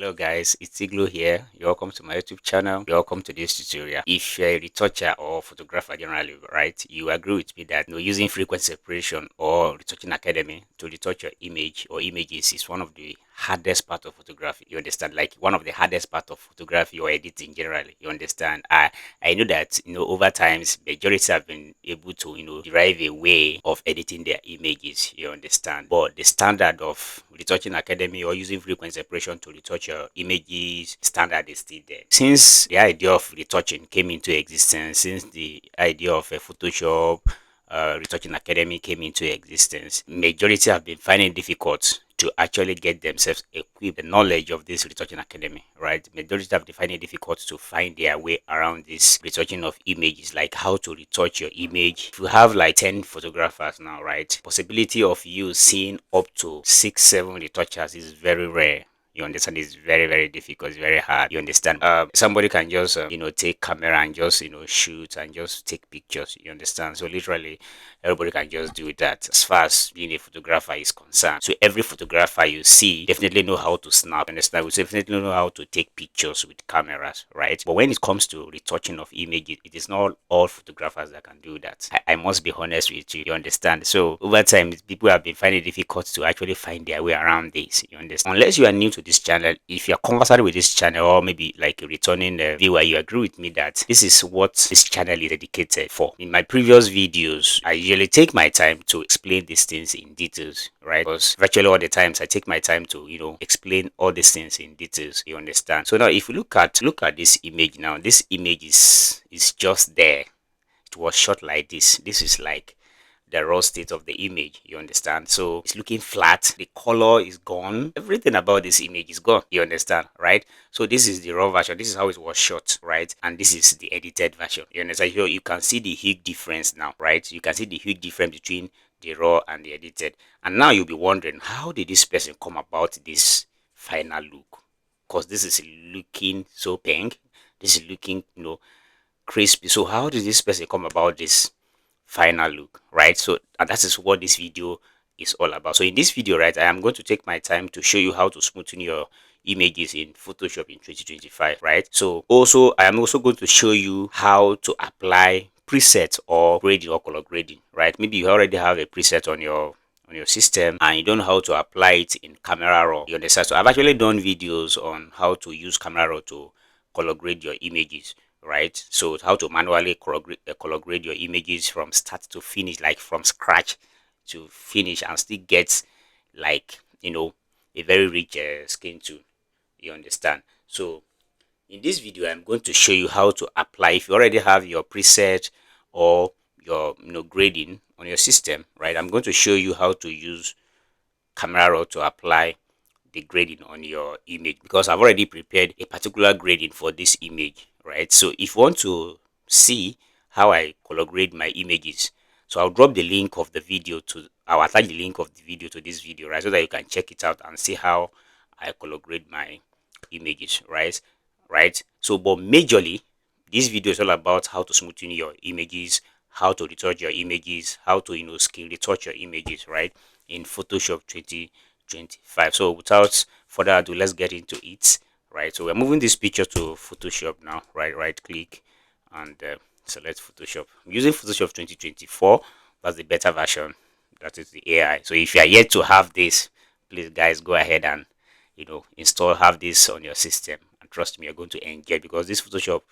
Hello guys, it's Iglo here. You're welcome to my YouTube channel. You're welcome to this tutorial. If you're a retoucher or photographer generally, right, you agree with me that using frequency separation or retouching academy to retouch your image or images is one of the hardest part of photography. You understand? Like one of the hardest part of photography or editing generally. You understand? I know that over times majority have been able to derive a way of editing their images. You understand? But the standard of retouching academy or using frequency separation to retouch your images standard is still there. Since the idea of retouching came into existence, since the idea of a Photoshop retouching academy came into existence, majority have been finding it difficult to actually get themselves equipped the knowledge of this retouching academy, right? Majority have been finding it difficult to find their way around this retouching of images, like how to retouch your image. If you have like 10 photographers now, right, possibility of you seeing up to 6 7 retouchers is very rare. You understand? It's very very difficult. It's very hard. You understand? Somebody can just take camera and just shoot and just take pictures. You understand? So literally everybody can just do that as far as being a photographer is concerned. So every photographer you see definitely know how to snap. Understand? We definitely know how to take pictures with cameras, right? But when it comes to retouching of images, it is not all photographers that can do that. I must be honest with you. You understand? So over time people have been finding it difficult to actually find their way around this. You understand? Unless you are new to this channel, if you're conversant with this channel or maybe like a returning viewer, you agree with me that this is what this channel is dedicated for. In my previous videos, I usually take my time to explain these things in details, right? Because virtually all the times I take my time to explain all these things in details. You understand? So now if you look at this image now, this image is just there. It was shot like this. This is like the raw state of the image. You understand? So it's looking flat, the color is gone, everything about this image is gone. You understand, right? So this is the raw version, this is how it was shot, right? And this is the edited version. You understand? So you can see the huge difference now, right? You can see the huge difference between the raw and the edited. And now you'll be wondering, how did this person come about this final look? Because this is looking so pink, this is looking crispy. So how did this person come about this final look, right? So and that is what this video is all about. So in this video, right, I am going to take my time to show you how to smoothen your images in Photoshop in 2025, right? So also I am also going to show you how to apply preset or grading or color grading, right? Maybe you already have a preset on your system and you don't know how to apply it in Camera Raw. You understand? So I've actually done videos on how to use Camera Raw to color grade your images, right? So how to manually color grade your images from start to finish, like from scratch to finish, and still get like a very rich skin tone. You understand? So in this video I'm going to show you how to apply. If you already have your preset or your grading on your system, right, I'm going to show you how to use Camera Raw to apply the grading on your image, because I've already prepared a particular grading for this image, right? So if you want to see how I color grade my images, so I'll drop the link of the video to I'll attach the link of the video to this video, right, so that you can check it out and see how I color grade my images, right. So but majorly this video is all about how to smoothen your images, how to retouch your images, how to scale retouch your images, right, in Photoshop 2025. So without further ado, let's get into it, right? So we're moving this picture to Photoshop now, right click and select Photoshop. I'm using Photoshop 2024. That's the beta version, that is the AI. So if you are yet to have this, please guys go ahead and have this on your system, and trust me, you're going to enjoy it, because this Photoshop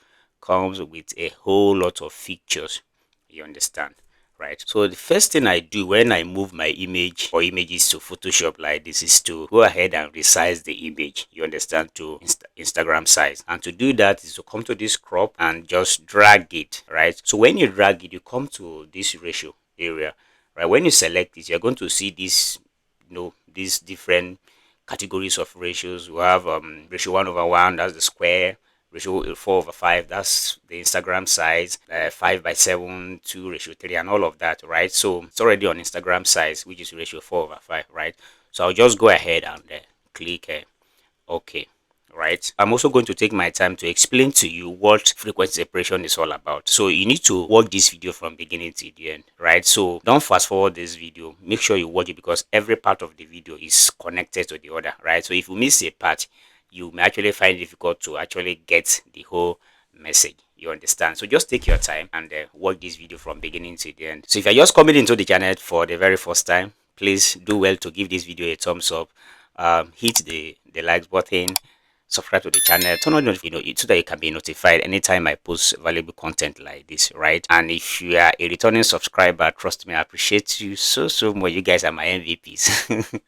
comes with a whole lot of features. You understand, right? So the first thing I do when I move my image or images to Photoshop like this is to go ahead and resize the image. You understand, to Instagram size. And to do that is to come to this crop and just drag it, right? So when you drag it, you come to this ratio area, right? When you select it, you're going to see this, these different categories of ratios. We have ratio 1/1, that's the square. Ratio 4/5, that's the Instagram size. 5/7, 2 ratio 3, and all of that, right? So it's already on Instagram size, which is ratio 4/5, right? So I'll just go ahead and click OK, right? I'm also going to take my time to explain to you what frequency separation is all about. So you need to watch this video from beginning to the end, right? So don't fast forward this video, make sure you watch it, because every part of the video is connected to the other, right? So if you miss a part, you may actually find it difficult to actually get the whole message. You understand? So just take your time and watch this video from beginning to the end. So if you're just coming into the channel for the very first time, please do well to give this video a thumbs up. Hit the like button, subscribe to the channel, turn on so that you can be notified anytime I post valuable content like this, right? And if you are a returning subscriber, trust me, I appreciate you so much. You guys are my MVPs.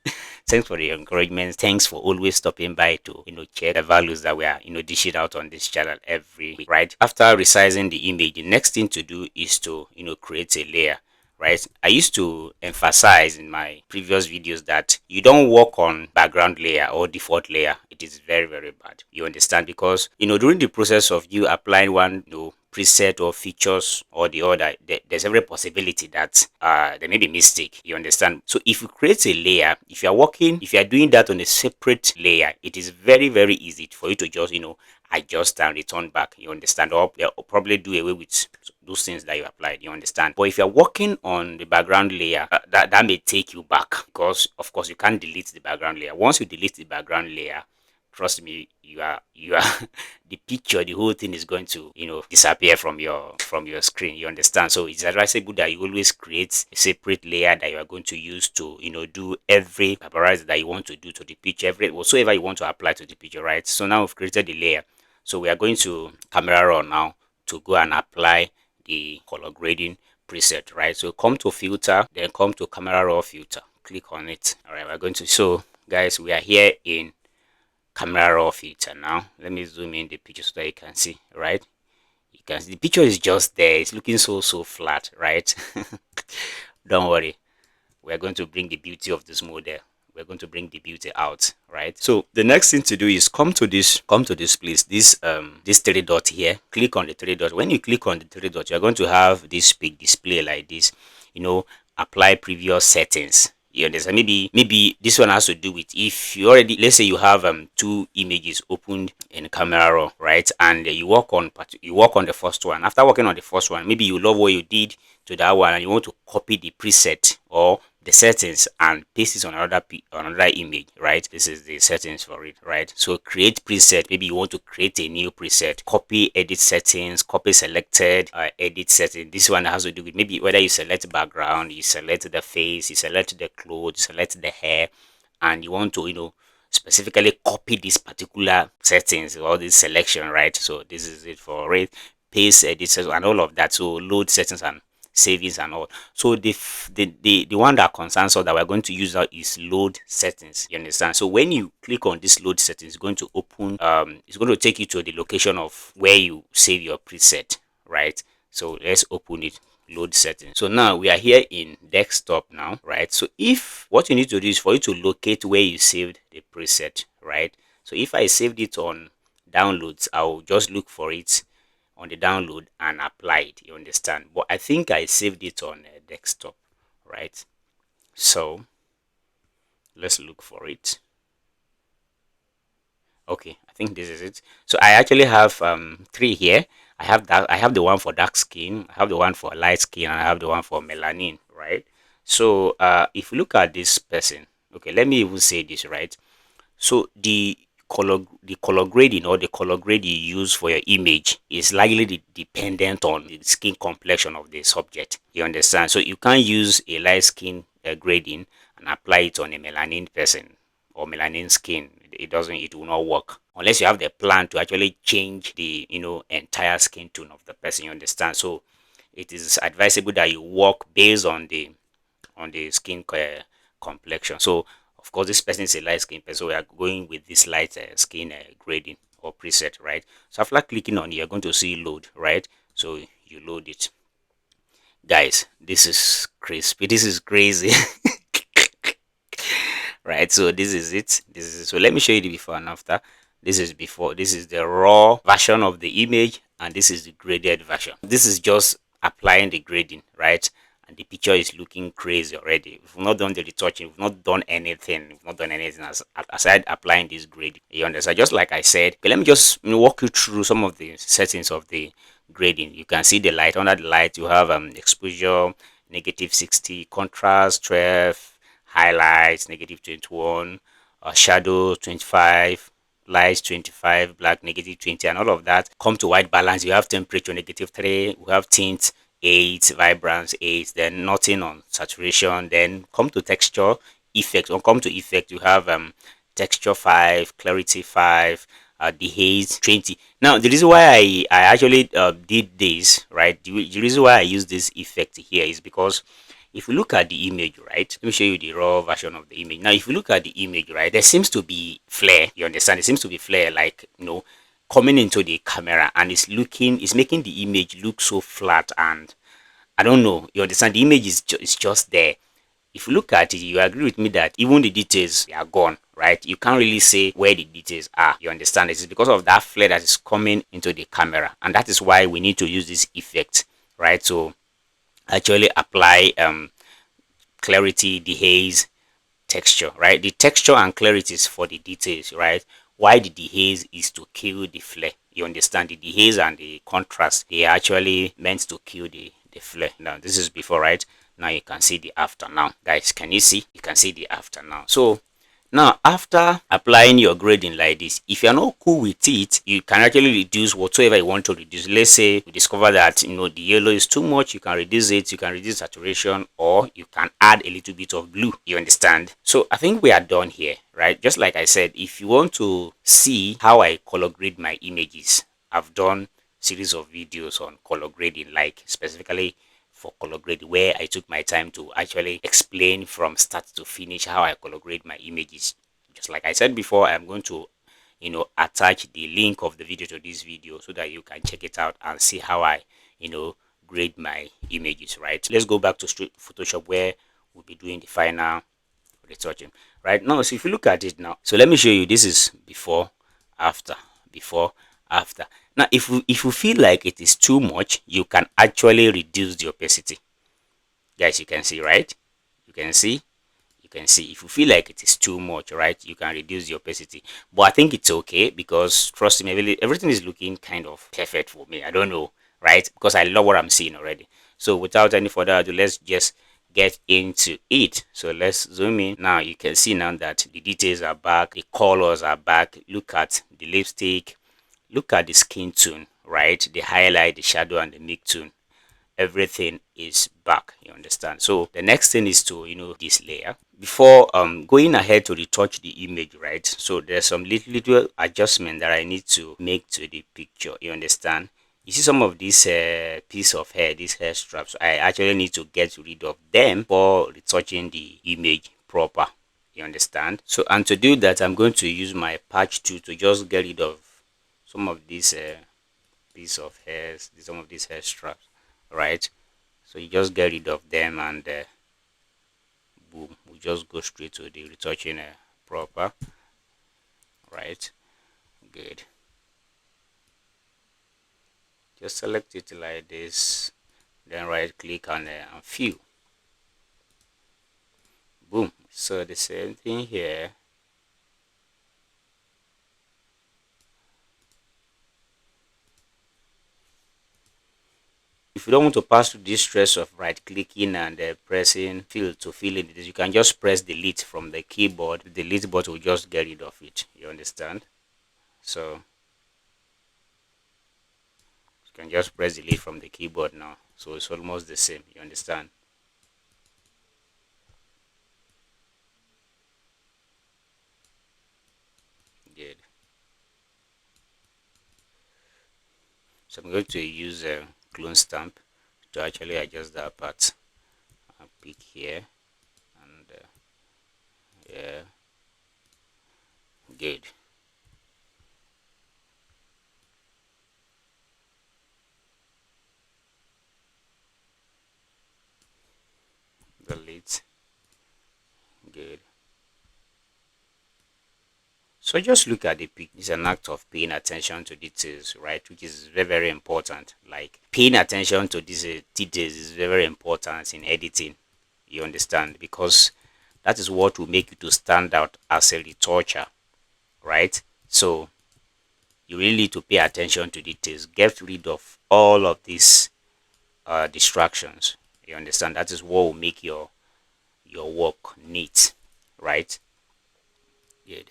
Thanks for the encouragement. Thanks for always stopping by to check the values that we are dishing out on this channel every week, right? After resizing the image, the next thing to do is to create a layer, right? I used to emphasize in my previous videos that you don't work on background layer or default layer. It is very bad. You understand? Because during the process of you applying one preset or features or the other, there's every possibility that there may be mistake. You understand? So if you create a layer, if you are doing that on a separate layer, it is very easy for you to just adjust and return back. You understand? Or probably do away with those things that you applied. You understand? But if you're working on the background layer, that may take you back, because of course you can't delete the background layer. Once you delete the background layer, trust me, you are the picture, the whole thing is going to disappear from your screen. You understand? So it's advisable that you always create a separate layer that you are going to use to do every paparazzi that you want to do to the picture, every whatsoever you want to apply to the picture, right? So now we've created the layer, so we are going to camera raw now to go and apply the color grading preset, right? So come to filter, then come to camera raw filter, click on it. All right, we're going to, so guys, we are here in camera raw filter. Now let me zoom in the picture so that you can see, right? You can see the picture is just there. It's looking so flat, right? Don't worry, we're going to bring the beauty of this model. We're going to bring the beauty out, right? So the next thing to do is come to this place, this three dot here. Click on the three dot. When you click on the three dot, you're going to have this big display like this. Apply previous settings. You understand? Maybe this one has to do with, if you already, let's say you have two images opened in camera raw, right? And you work on the first one. After working on the first one, maybe you love what you did to that one and you want to copy the preset or the settings and paste it on another image, right? This is the settings for it, right? So create preset. Maybe you want to create a new preset, copy edit settings, copy selected, edit setting. This one has to do with maybe whether you select background, you select the face, you select the clothes, you select the hair, and you want to specifically copy this particular settings or this selection, right? So this is it for it. Paste edit and all of that. So load settings and savings and all. So the one that concerns us that we're going to use now is load settings. You understand? So when you click on this load settings, it's going to open it's going to take you to the location of where you save your preset, right? So let's open it. Load settings. So now we are here in desktop now, right? So if what you need to do is for you to locate where you saved the preset, right? So if I saved it on downloads, I'll just look for it on the download and apply it. You understand? But I think I saved it on desktop, right? So let's look for it. Okay, I think this is it. So I actually have three here. I have the one for dark skin, I have the one for light skin, and I have the one for melanin, right? So if you look at this person, okay, let me even say this, right? So the color grading or the color grade you use for your image is likely dependent on the skin complexion of the subject. You understand? So you can't use a light skin grading and apply it on a melanin person or melanin skin. It will not work unless you have the plan to actually change the entire skin tone of the person. You understand? So it is advisable that you work based on the skin complexion. So of course this person is a light skin person, so we are going with this light skin grading or preset, right? So after clicking on it, you're going to see load, right? So you load it. Guys, this is crispy, this is crazy. Right, so this is it. So let me show you the before and after. This is before, this is the raw version of the image, and this is the graded version. This is just applying the grading, right? And the picture is looking crazy already. We've not done the retouching, we've not done anything, aside applying this grading. You understand? Just like I said, okay, let me just walk you through some of the settings of the grading. You can see the light. Under the light you have exposure -60, contrast 12, highlights -21, shadow 25, light 25, black negative 20, and all of that. Come to white balance, you have temperature negative 3, we have tint 8, vibrance 8, then nothing on saturation. Then come to texture effect, or come to effect, you have texture 5, clarity 5, the haze 20. Now the reason why I actually did this, right, the reason why I use this effect here is because if you look at the image, right, let me show you the raw version of the image. Now if you look at the image, right, there seems to be flare, you understand, there seems to be flare, like, coming into the camera, and it's making the image look so flat, and I don't know, you understand, the image is just there. If you look at it, you agree with me that even the details, they are gone, right? You can't really say where the details are. You understand? It's because of that flare that is coming into the camera, and that is why we need to use this effect, right? So actually apply clarity, the haze, texture, right? The texture and clarity is for the details, right? Why the dehaze is to kill the flare. You understand? The dehaze and the contrast, they are actually meant to kill the flare. Now this is before, right? Now you can see the after. Now guys, can you see? You can see the after now. So now, after applying your grading like this, if you're not cool with it, you can actually reduce whatever you want to reduce. Let's say you discover that the yellow is too much, you can reduce it, you can reduce saturation, or you can add a little bit of blue. You understand? So I think we are done here, right? Just like I said, if you want to see how I color grade my images, I've done series of videos on color grading, like specifically for color grade, where I took my time to actually explain from start to finish how I color grade my images. Just like I said before, I'm going to attach the link of the video to this video so that you can check it out and see how I grade my images, right? Let's go back to straight Photoshop, where we'll be doing the final retouching right now. So if you look at it now, so let me show you, this is before, after, before, after. Now if you feel like it is too much, you can actually reduce the opacity. Guys, you can see, right? You can see, if you feel like it is too much, right, you can reduce the opacity. But I think it's okay, because trust me, everything is looking kind of perfect for me. I don't know, right, because I love what I'm seeing already. So without any further ado, let's just get into it. So let's zoom in. Now you can see now that the details are back, the colors are back. Look at the lipstick, look at the skin tone, right, the highlight, the shadow, and the mid tone. Everything is back, you understand. So the next thing is to this layer before going ahead to retouch the image, right? So there's some little adjustment that I need to make to the picture, you understand. You see some of these piece of hair, these hair straps, I actually need to get rid of them for retouching the image proper, you understand. So, and to do that, I'm going to use my patch tool to just get rid of some of these piece of hairs, some of these hair straps, right? So you just get rid of them, and boom, we just go straight to the retouching proper, right? Good. Just select it like this, then right click on fill. Boom. So the same thing here. If you don't want to pass through this stress of right clicking and pressing fill to fill in this, you can just press delete from the keyboard. The delete button will just get rid of it, you understand. So you can just press delete from the keyboard now, so it's almost the same, you understand. Good. So I'm going to use a clone stamp to actually adjust that part. I'll pick here, and yeah, good. Delete. Good. So just look at the pic. It's an act of paying attention to details, right? Which is very, very important. Like paying attention to these details is very, very important in editing. You understand? Because that is what will make you to stand out as a retoucher, right? So you really need to pay attention to details. Get rid of all of these distractions. You understand? That is what will make your work neat, right? Good.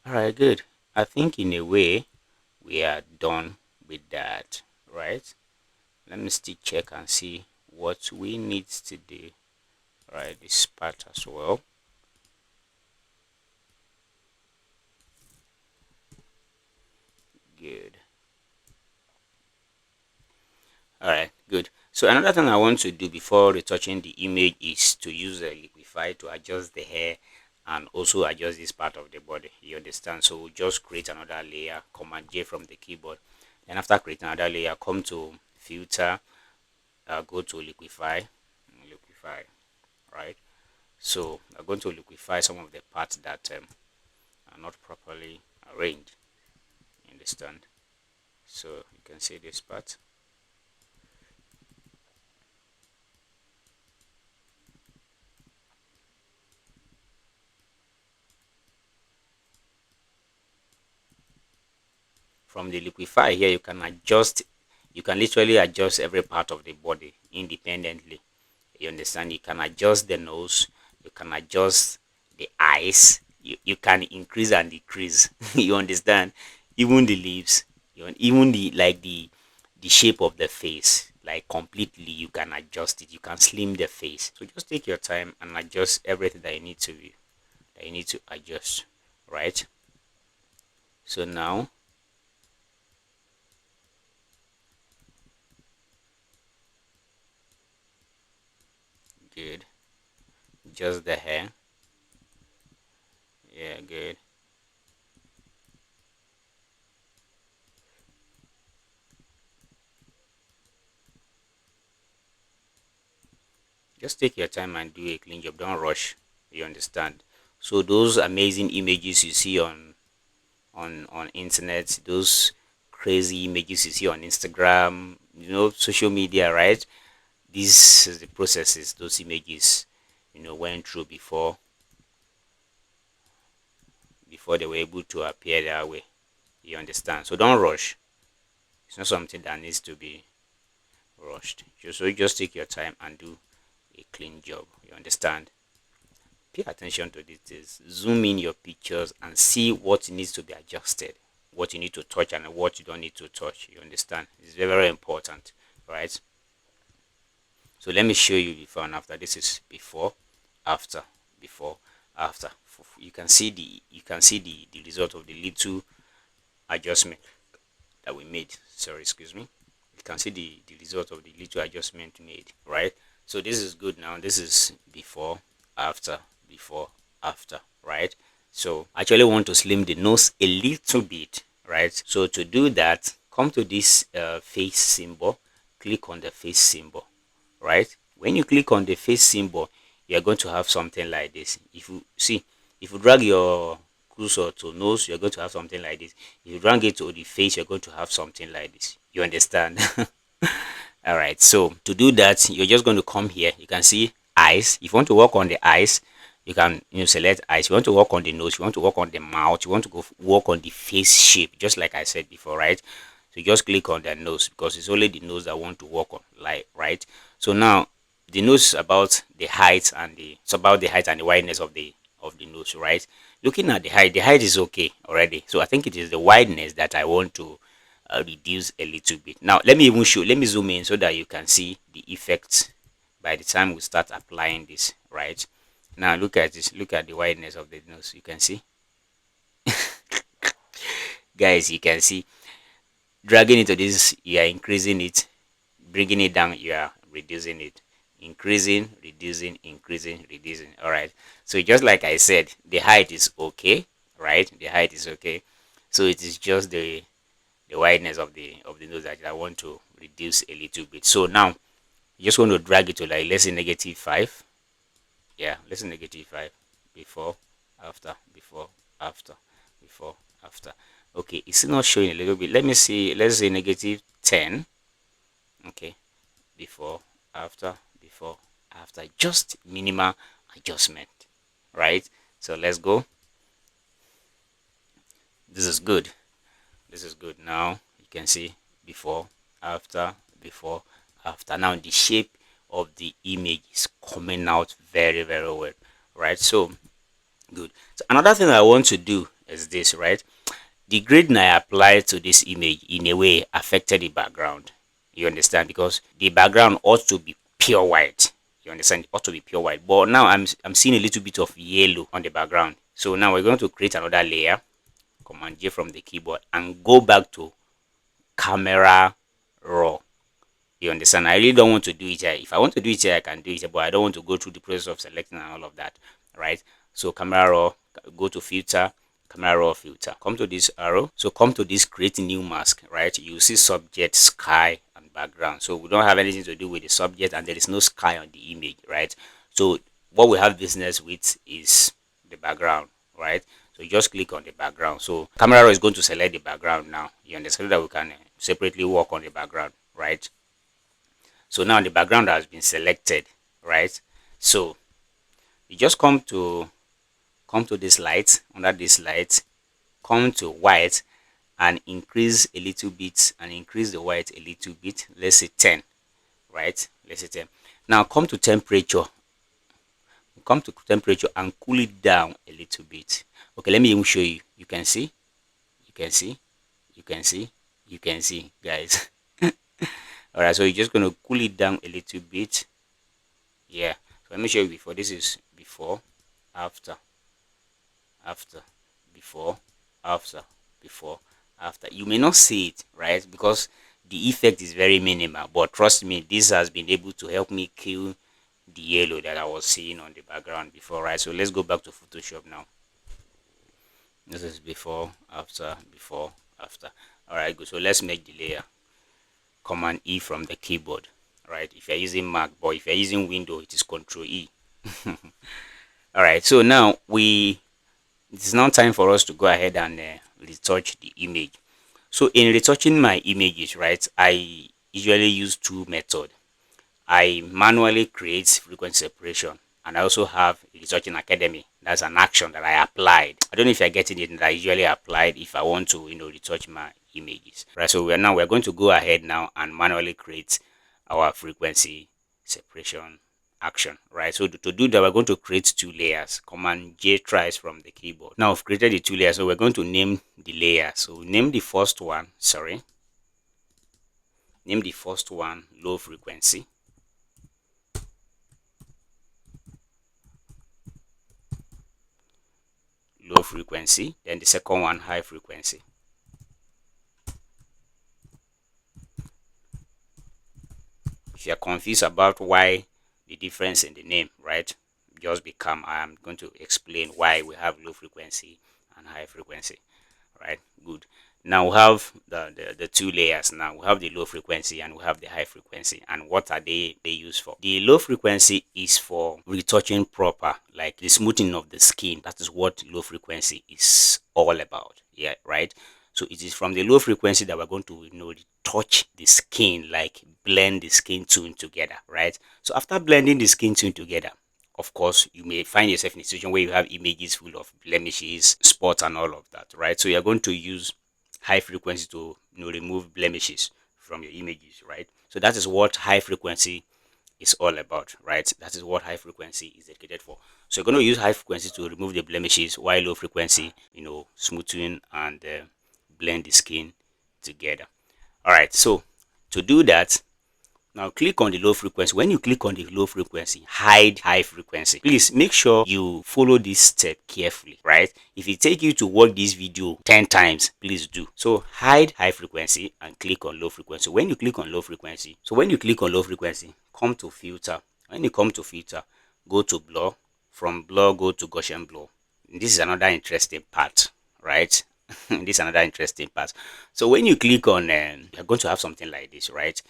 All right, good. I think in a way we are done with that, right? Let me still check and see what we need to do. All right, this part as well. Good. All right, good. So another thing I want to do before retouching the image is to use a Liquify to adjust the hair and also adjust this part of the body. You understand? So we'll just create another layer, Command J from the keyboard. Then after creating another layer, come to Filter, go to Liquify, Liquify, right? So I'm going to liquify some of the parts that are not properly arranged. You understand? So you can see this part. From the liquify here, you can adjust, you can literally adjust every part of the body independently. You understand? You can adjust the nose, you can adjust the eyes, you can increase and decrease. You understand? Even the lips, even the like the shape of the face, like completely you can adjust it. You can slim the face. So just take your time and adjust everything that you need to adjust, right? So now, good. Just the hair. Yeah, good. Just take your time and do a clean job. Don't rush. You understand? So those amazing images you see on internet, those crazy images you see on Instagram, social media, right? This is the processes those images, went through before they were able to appear that way. You understand? So don't rush. It's not something that needs to be rushed. So you just take your time and do a clean job. You understand? Pay attention to details. Zoom in your pictures and see what needs to be adjusted, what you need to touch and what you don't need to touch. You understand? It's very, very important, right? So let me show you before and after. This is before, after, before, after. You can see the result of the little adjustment that we made. Sorry, excuse me. You can see the result of the little adjustment made, right? So this is good now. This is after, before, after, right? So I actually want to slim the nose a little bit, right? So to do that, come to this face symbol, click on the face symbol, right? When you click on the face symbol, you're going to have something like this. If you see, if you drag your cursor to nose, you're going to have something like this. If you drag it to the face, you're going to have something like this. You understand? All right, so to do that, you're just going to come here. You can see eyes. If you want to work on the eyes, you can select eyes. You want to work on the nose, you want to work on the mouth, you want to go work on the face shape, just like I said before, right? So you just click on the nose because it's only the nose that I want to work on, like, right? So now the nose is about the height and the wideness of the nose, right? Looking at the height is okay already. So I think it is the wideness that I want to reduce a little bit. Now let me zoom in so that you can see the effects by the time we start applying this, right? Now look at this, look at the wideness of the nose. You can see, guys, you can see, dragging into this, you are increasing it, bringing it down, you are reducing it, increasing, reducing, increasing, reducing. All right, so just like I said, the height is okay, right? The height is okay. So it is just the wideness of the nose that I want to reduce a little bit. So now you just want to drag it to, like, let's say -5. Yeah, let's say -5. Before, after, before, after, before, after. Okay, it's not showing a little bit. Let me see. Let's say -10. Okay, before, after, before, after. Just minimal adjustment, right? So let's go. This is good. This is good. Now you can see before, after, before, after. Now the shape of the image is coming out very, very well, right? So good. So another thing I want to do is this, right? The grading I applied to this image in a way affected the background. You understand? Because the background ought to be pure white. You understand? It ought to be pure white. But now I'm seeing a little bit of yellow on the background. So now we're going to create another layer. Command J from the keyboard and go back to camera raw. You understand? I really don't want to do it here. If I want to do it here, I can do it here, but I don't want to go through the process of selecting and all of that, right? So camera raw, go to filter, camera raw filter. Come to this arrow. So come to this create new mask, right? You see subject, sky, and background. So we don't have anything to do with the subject, and there is no sky on the image, right? So what we have business with is the background, right? So you just click on the background. So camera raw is going to select the background now. You understand that we can separately work on the background, right? So now the background has been selected, right? So you just come to this light, under this light, come to white and increase a little bit and increase the white a little bit. Let's say 10, right? Let's say 10. Now come to temperature. Come to temperature and cool it down a little bit. Okay, let me even show you. You can see, you can see, you can see, you can see, guys. All right, so you're just going to cool it down a little bit. Yeah, so let me show you before. This is before, after, after, before, after, before, after. You may not see it, right? Because the effect is very minimal, but trust me, this has been able to help me kill the yellow that I was seeing on the background before, right? So let's go back to Photoshop now. This is before, after, before, after. All right, good. So let's make the layer. Command E from the keyboard, right? If you're using Mac, but if you're using Windows, it is Control E. All right, so now it's now time for us to go ahead and retouch the image. So in retouching my images, right, I usually use two methods. I manually create frequency separation, and I also have a retouching academy. That's an action that I applied. I don't know if you're getting it, that I usually applied if I want to, retouch my images, right? So we're going to go ahead now and manually create our frequency separation action, right? So to do that, we're going to create two layers. Command J tries from the keyboard. Now I've created the two layers, so we're going to name the layer. So name the first one, name the first one low frequency. Low frequency, then the second one high frequency. If you're confused about why the difference in the name, right, just become, I'm going to explain why we have low frequency and high frequency, right? Good. Now we have the two layers. Now we have the low frequency and we have the high frequency. And what are they used for? The low frequency is for retouching proper, like the smoothing of the skin. That is what low frequency is all about. Yeah, right. So it is from the low frequency that we're going to touch the skin, like blend the skin tone together, right? So after blending the skin tone together, of course, you may find yourself in a situation where you have images full of blemishes, spots, and all of that, right? So you're going to use high frequency to remove blemishes from your images, right? So that is what high frequency is all about, right? That is what high frequency is dedicated for. So you're going to use high frequency to remove the blemishes, while low frequency, smoothing and blend the skin together. All right, so to do that, now click on the low frequency. When you click on the low frequency, hide high frequency. Please make sure you follow this step carefully, right? If it take you to watch this video 10 times, please do. So hide high frequency and click on low frequency. When you click on low frequency, come to filter. When you come to filter, go to blur. From blur, go to Gaussian blur. This is another interesting part, right? This is another interesting part. So when you click on, you're going to have something like this, right?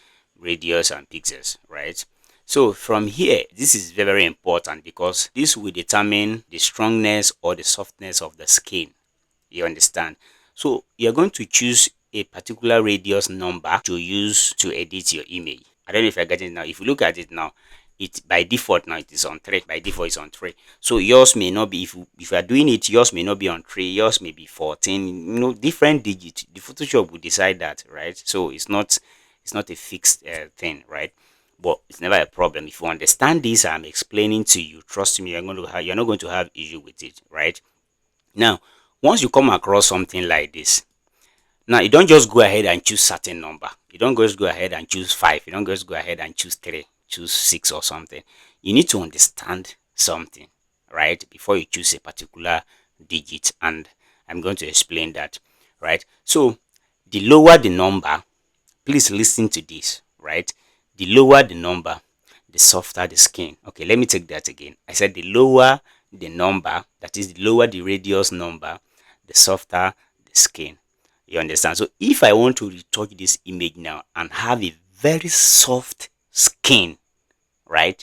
Radius and pixels, right? So from here, this is very, very important because this will determine the strongness or the softness of the skin. You understand? So you're going to choose a particular radius number to use to edit your image. I don't know if you're getting it now. If you look at it now, it by default now it is on 3. By default it's on 3. So yours may not be, if you are doing it, yours may not be on 3, yours may be 14, different digits. The Photoshop will decide that, right? So it's not a fixed thing, right? But it's never a problem. If you understand this, I'm explaining to you, trust me, you're not going to have issue with it, right? Now once you come across something like this, now you don't just go ahead and choose certain number. You don't just go ahead and choose 5. You don't just go ahead and choose 3, choose 6 or something. You need to understand something, right? Before you choose a particular digit, and I'm going to explain that, right? So the lower the number, please listen to this, right? The lower the number, the softer the skin. Okay, let me take that again. I said the lower the number, that is the lower the radius number, the softer the skin. You understand? So if I want to retouch this image now and have a very soft skin, right?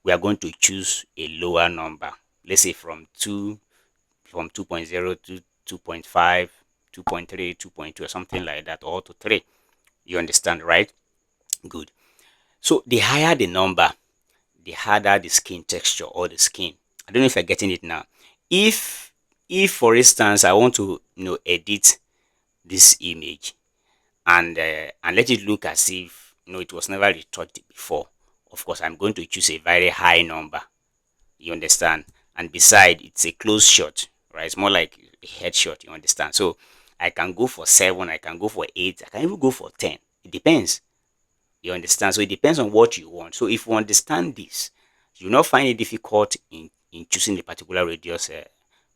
We are going to choose a lower number. Let's say from 2.0 to 2.5, 2.3, 2.2 or something like that, or to 3. You understand, right? Good. So the higher the number, the harder the skin texture or the skin. I don't know if you're getting it now. If if for instance I want to edit this image and let it look as if it was never retouched before, of course I'm going to choose a very high number. You understand? And beside, it's a close shot, right? It's more like a headshot. You understand? So I can go for 7, I can go for 8, I can even go for 10. It depends. You understand? So it depends on what you want. So if you understand this, you will not find it difficult in choosing a particular radius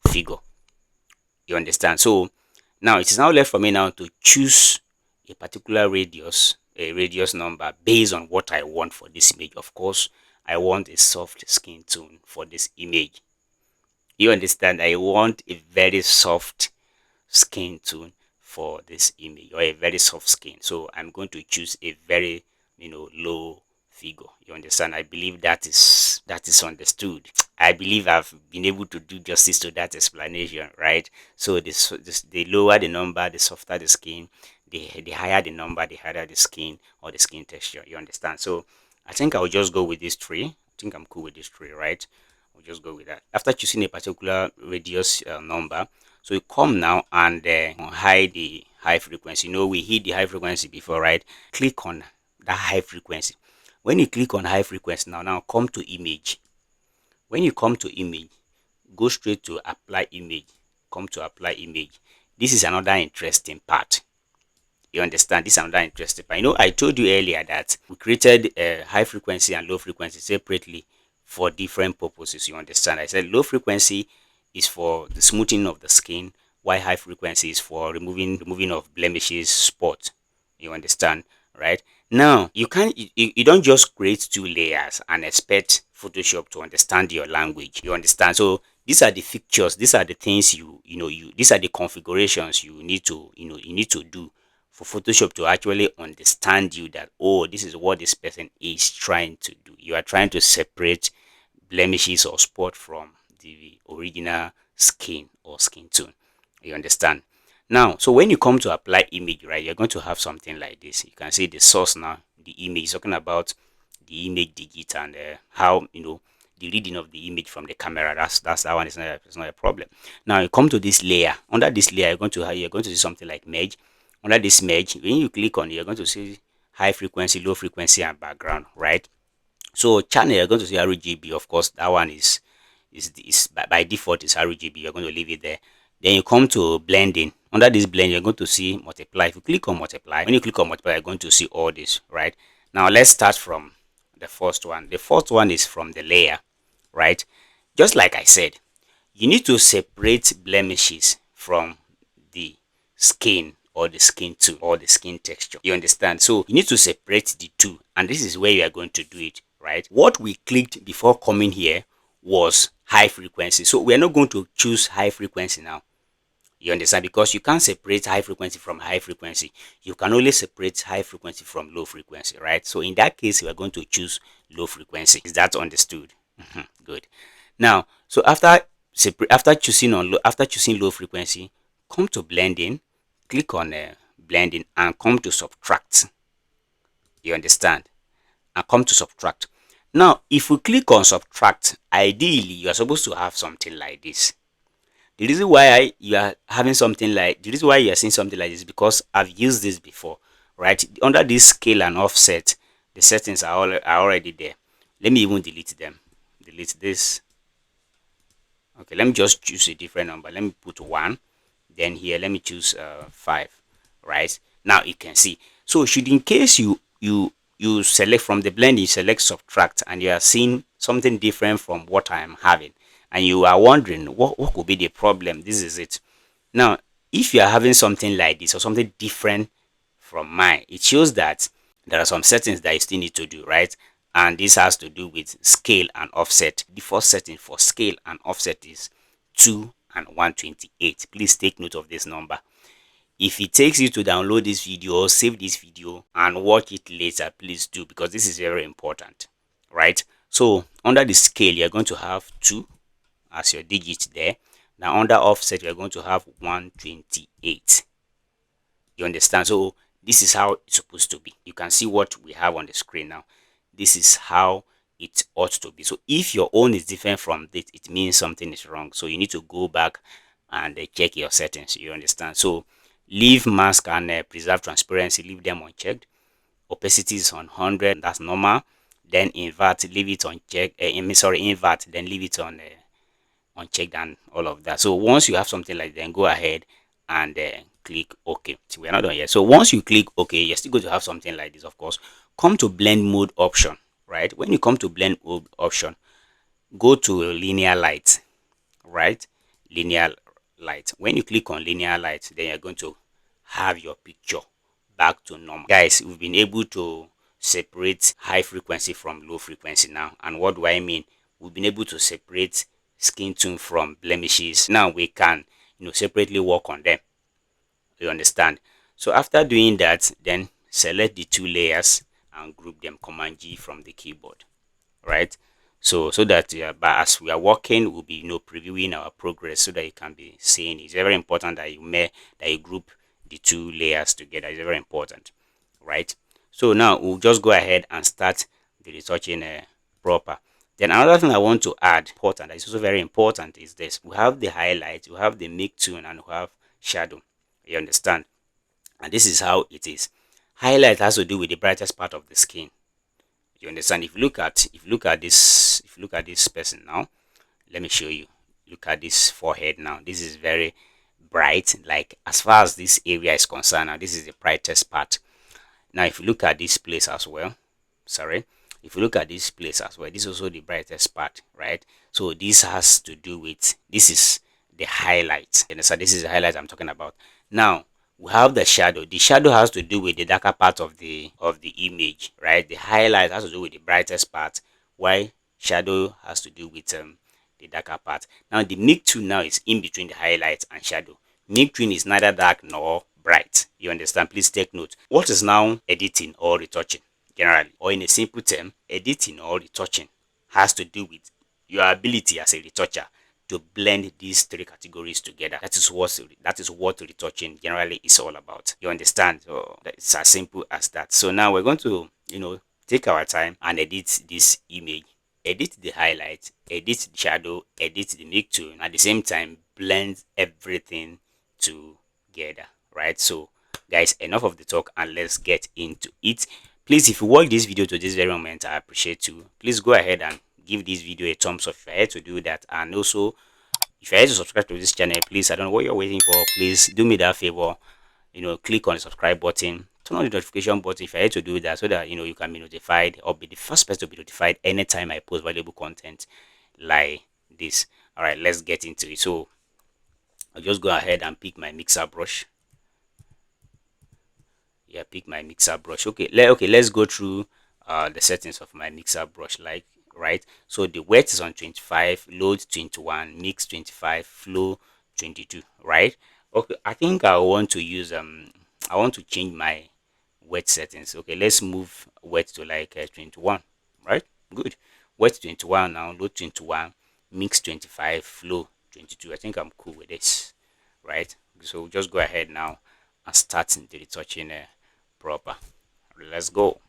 figure. You understand? So now it is now left for me now to choose a particular radius, a radius number based on what I want for this image. Of course, I want a soft skin tone for this image. You understand? I want a very soft skin tone for this image, or a very soft skin. So I'm going to choose a very low figure. You understand? I believe that is understood. I believe I've been able to do justice to that explanation, right? So the lower the number, the softer the skin. The higher the number, the harder the skin or the skin texture. You understand? So I think I'll just go with this three. I think I'm cool with this three, right? We'll just go with that. After choosing a particular radius number, so you come now and hide the high frequency. We hit the high frequency before, right? Click on that high frequency. When you click on high frequency, now come to image. When you come to image, go straight to apply image. Come to apply image. This is another interesting part. You understand? This is another interesting part. I told you earlier that we created high frequency and low frequency separately for different purposes. You understand? I said low frequency is for the smoothing of the skin, while high frequency is for removing of blemishes, spot. You understand, right? Now you don't just create two layers and expect Photoshop to understand your language. You understand? So these are the fixtures, these are the things these are the configurations you need to do for Photoshop to actually understand you, that this is what this person is trying to do. You are trying to separate blemishes or spot from the original skin or skin tone. You understand? Now, so when you come to apply image, right, you're going to have something like this. You can see the source now, the image, talking about the image digit and how the reading of the image from the camera. That one is not a problem. Now you come to this layer. Under this layer, you're going to see something like merge. Under this merge, when you click on it, you're going to see high frequency, low frequency, and background, right? So channel, you're going to see RGB. Of course, that one is by default is RGB. You're going to leave it there. Then you come to blending. Under this blend, you're going to see multiply. If you click on multiply, when you click on multiply, you're going to see all this, right? Now let's start from the first one. The first one is from the layer, right? Just like I said, you need to separate blemishes from the skin or the skin tone or the skin texture. You understand? So you need to separate the two, and this is where you are going to do it, right? What we clicked before coming here was high frequency, so we are not going to choose high frequency now. You understand? Because you can't separate high frequency from high frequency. You can only separate high frequency from low frequency, right? So in that case, we are going to choose low frequency. Is that understood? Good. Now, so after choosing low frequency, come to blending, click on blending, and come to subtract. You understand? And come to subtract. Now, if we click on subtract, ideally you are supposed to have something like this. The reason why you are having something like the reason why you are seeing something like this, because I've used this before, right? Under this scale and offset, the settings are already there. Let me even delete them. Delete this. Okay, let me just choose a different number. Let me put 1. Then here, let me choose 5. Right? Now you can see. So should in case you select from the blend, you select subtract, and you are seeing something different from what I am having, and you are wondering what could be the problem. This is it. Now, if you are having something like this or something different from mine, it shows that there are some settings that you still need to do, right? And this has to do with scale and offset. The first setting for scale and offset is 2 and 128. Please take note of this number. If it takes you to download this video or save this video and watch it later, please do, because this is very important, right? So under the scale, you're going to have 2 as your digit there. Now under offset, you're going to have 128. You understand? So this is how it's supposed to be. You can see what we have on the screen now. This is how it ought to be. So if your own is different from this, it means something is wrong. So you need to go back and check your settings. You understand? So leave mask and preserve transparency, leave them unchecked. Opacity is on 100, that's normal. Then invert, leave it on check. Invert, then leave it on unchecked and all of that. So once you have something like that, then go ahead and click OK. So we're not done yet. So once you click OK, you're still going to have something like this, of course. Come to blend mode option, right? When you come to blend mode option, go to linear light, right? Linear light. When you click on linear light, then you're going to have your picture back to normal. Guys, we've been able to separate high frequency from low frequency now. And what do I mean? We've been able to separate skin tone from blemishes. Now we can, separately work on them. You understand? So after doing that, then select the 2 layers and group them, Command G from the keyboard, right? So that but as we are working, we'll be previewing our progress so that you can be seeing. It's very important that you group the 2 layers together. It's very important, right? So now we'll just go ahead and start the retouching proper. Then another thing I want to add, important, that is also very important, is this. We have the highlight, we have the make tune, and we have shadow. You understand? And this is how it is. Highlight has to do with the brightest part of the skin. You understand? If you look at this person now, let me show you. Look at this forehead now. This is very bright. Like as far as this area is concerned, now this is the brightest part. Now if you look at this place as well, sorry, if you look at this place as well, this is also the brightest part, right? So this has to do with, this is the highlight. And so this is the highlight I'm talking about. Now we have the shadow. The shadow has to do with the darker part of the image, right? The highlight has to do with the brightest part, while shadow has to do with the darker part. Now the mid tone now is in between the highlight and shadow. Mid tone is neither dark nor bright. You understand? Please take note. What is now editing or retouching generally, or in a simple term, editing or retouching has to do with your ability as a retoucher to blend these 3 categories together. That is what retouching generally is all about. You understand? So it's as simple as that. So now we're going to take our time and edit this image, edit the highlight, edit the shadow, edit the make tone, at the same time blend everything together, right? So guys, enough of the talk and let's get into it. Please, if you watch this video to this very moment, I appreciate you. Please go ahead and give this video a thumbs up if you're here to do that. And also, if you're here to subscribe to this channel, please, I don't know what you're waiting for. Please do me that favor. Click on the subscribe button, turn on the notification button if you're here to do that, so that you can be notified or be the first person to be notified anytime I post valuable content like this. All right, let's get into it. So I'll just go ahead and pick my mixer brush. Yeah, pick my mixer brush. Okay, let's go through the settings of my mixer brush, like, right? So the wet is on 25, load 21, mix 25, flow 22, right? Okay, I think I want to use I want to change my wet settings. Okay, let's move wet to like 21, right? Good. Wet 21 now, load 21, mix 25, flow 22. I think I'm cool with this, right? So just go ahead now and start the retouching proper. Let's go.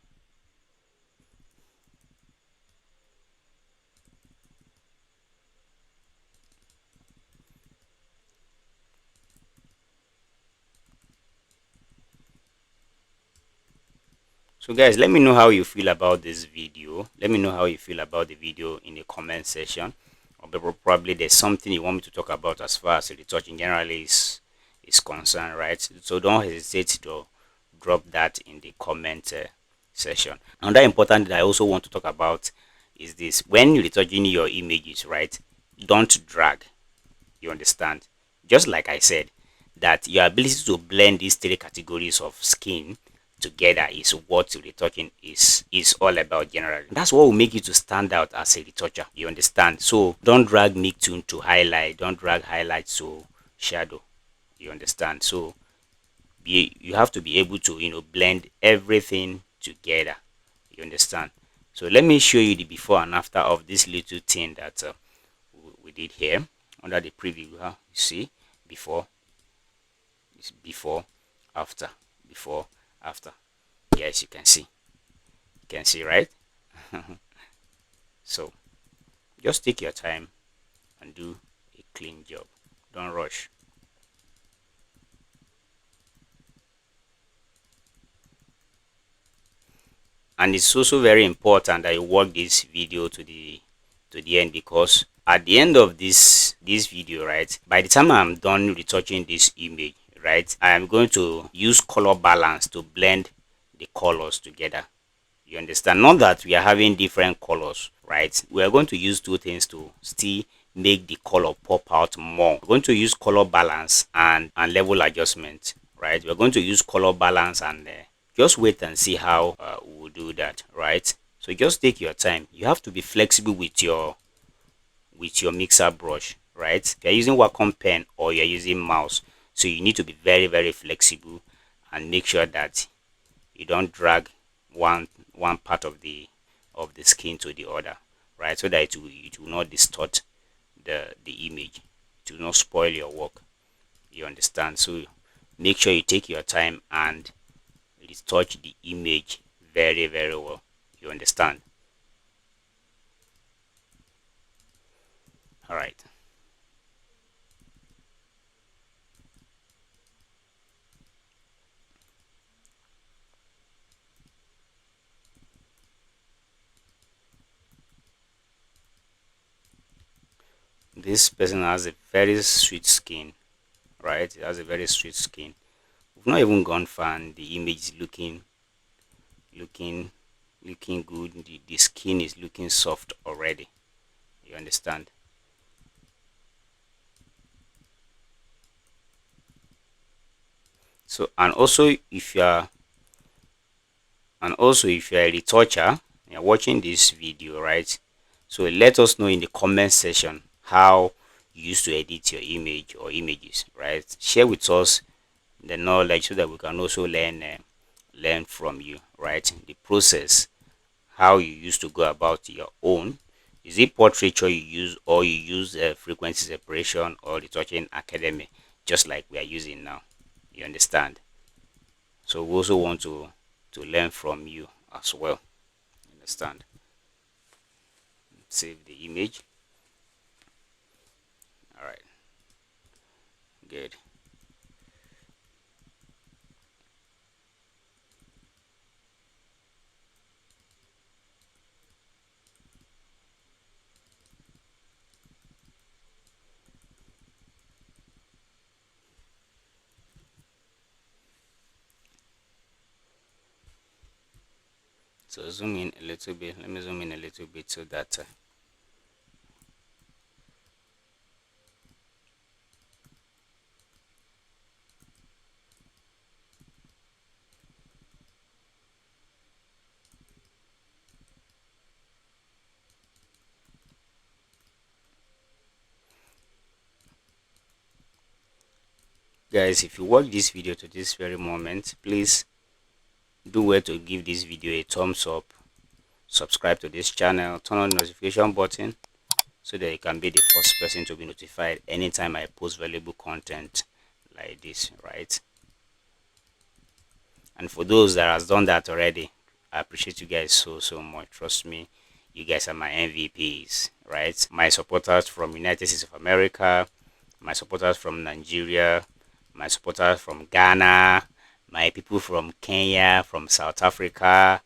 So guys, let me know how you feel about this video. Let me know how you feel about the video in the comment section. or probably there's something you want me to talk about as far as retouching generally is concerned, right? So don't hesitate to drop that in the comment section. Another important that I also want to talk about is this: when you're retouching your images, right, don't drag. You understand? Just like I said, that your ability to blend these three categories of skin together is what retouching is all about generally. That's what will make you to stand out as a retoucher. You understand? So don't drag midtone to highlight, don't drag highlight to shadow. You understand? So you have to be able to blend everything together. You understand? So let me show you the before and after of this little thing that we did here under the preview. You see before, it's before, after, before, after. Yes, you can see, right? So just take your time and do a clean job. Don't rush. And it's also very important that you watch this video to the end, because at the end of this video, right, by the time I'm done retouching this image, right, I am going to use color balance to blend the colors together. You understand? Not that we are having different colors, right? We are going to use two things to still make the color pop out more. We're going to use color balance and level adjustment, right? We're going to use color balance and just wait and see how we'll do that, right? So just take your time. You have to be flexible with your mixer brush, right? If you're using Wacom pen or you're using mouse, so you need to be very flexible and make sure that you don't drag one part of the skin to the other, right? So that it will not distort the image, it will not spoil your work. You understand? So make sure you take your time and retouch the image very well. You understand? All right. This person has a very sweet skin, right? It has a very sweet skin. We've not even gone far and the image is looking looking good. The skin is looking soft already. You understand? So if you're a retoucher, you're watching this video, right? So let us know in the comment section how you used to edit your image or images, right? Share with us the knowledge so that we can also learn from you, right? The process, how you used to go about your own. Is it portraiture you use, or you use frequency separation or retouching academy, just like we are using now? You understand? So we also want to learn from you as well. Understand? Save the image. All right, good. So zoom in a little bit. Let me zoom in a little bit so that guys, if you watch this video to this very moment, please do well to give this video a thumbs up, subscribe to this channel, turn on the notification button so that you can be the first person to be notified anytime I post valuable content like this, right? And for those that has done that already, I appreciate you guys so much. Trust me, you guys are my MVPs, right? My supporters from United States of America, my supporters from Nigeria, my supporters from Ghana, my people from Kenya, from South Africa,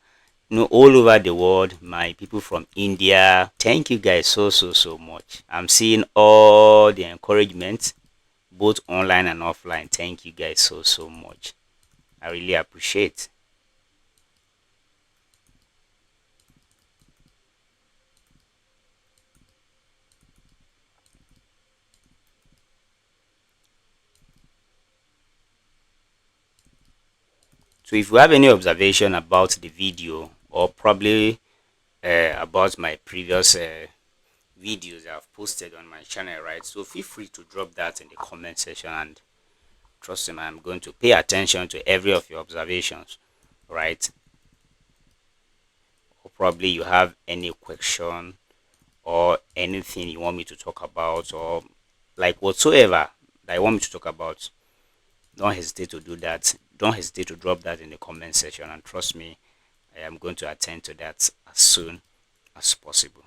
all over the world, my people from India. Thank you guys so much. I'm seeing all the encouragement, both online and offline. Thank you guys so much. I really appreciate. So if you have any observation about the video, or probably about my previous videos I've posted on my channel, right? So feel free to drop that in the comment section, and trust me, I'm going to pay attention to every of your observations, right? Or probably you have any question or anything you want me to talk about, or like whatsoever that you want me to talk about. Don't hesitate to do that. Don't hesitate to drop that in the comment section, and trust me, I am going to attend to that as soon as possible.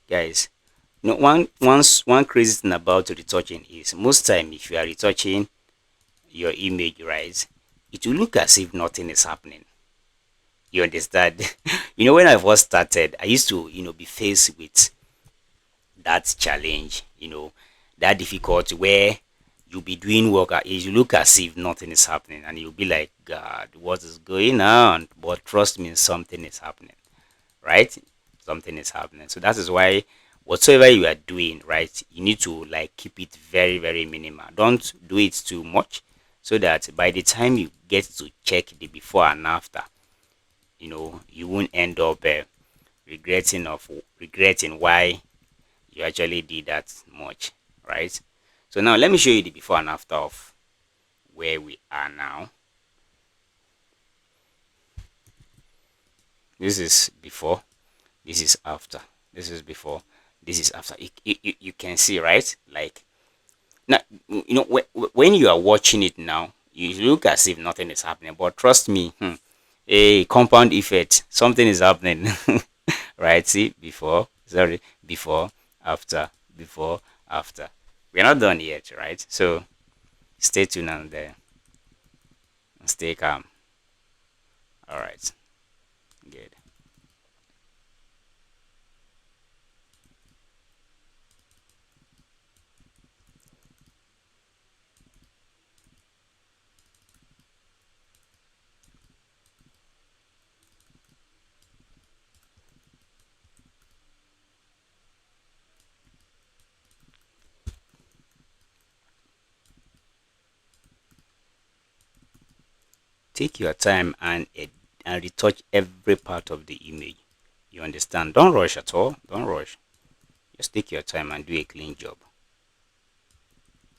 Guys, one crazy thing about retouching is, most time if you are retouching your image, right, it will look as if nothing is happening. You understand? When I first started, I used to, be faced with that challenge, that difficulty where you'll be doing work, you look as if nothing is happening, and you'll be like, God, what is going on? But trust me, something is happening, right? Something is happening. So that is why whatsoever you are doing, right, you need to like keep it very minimal. Don't do it too much, so that by the time you get to check the before and after, you won't end up regretting why you actually did that much, right? So now let me show you the before and after of where we are now. This is before, this is after, this is before, this is after. You can see, right? Like, now, when you are watching it now, you look as if nothing is happening, but trust me, a compound effect, something is happening. Right? See, before, sorry, before, after, before, after. We're not done yet, right? So stay tuned and stay calm. All right, good. Take your time and retouch every part of the image. You understand? Don't rush at all. Don't rush. Just take your time and do a clean job.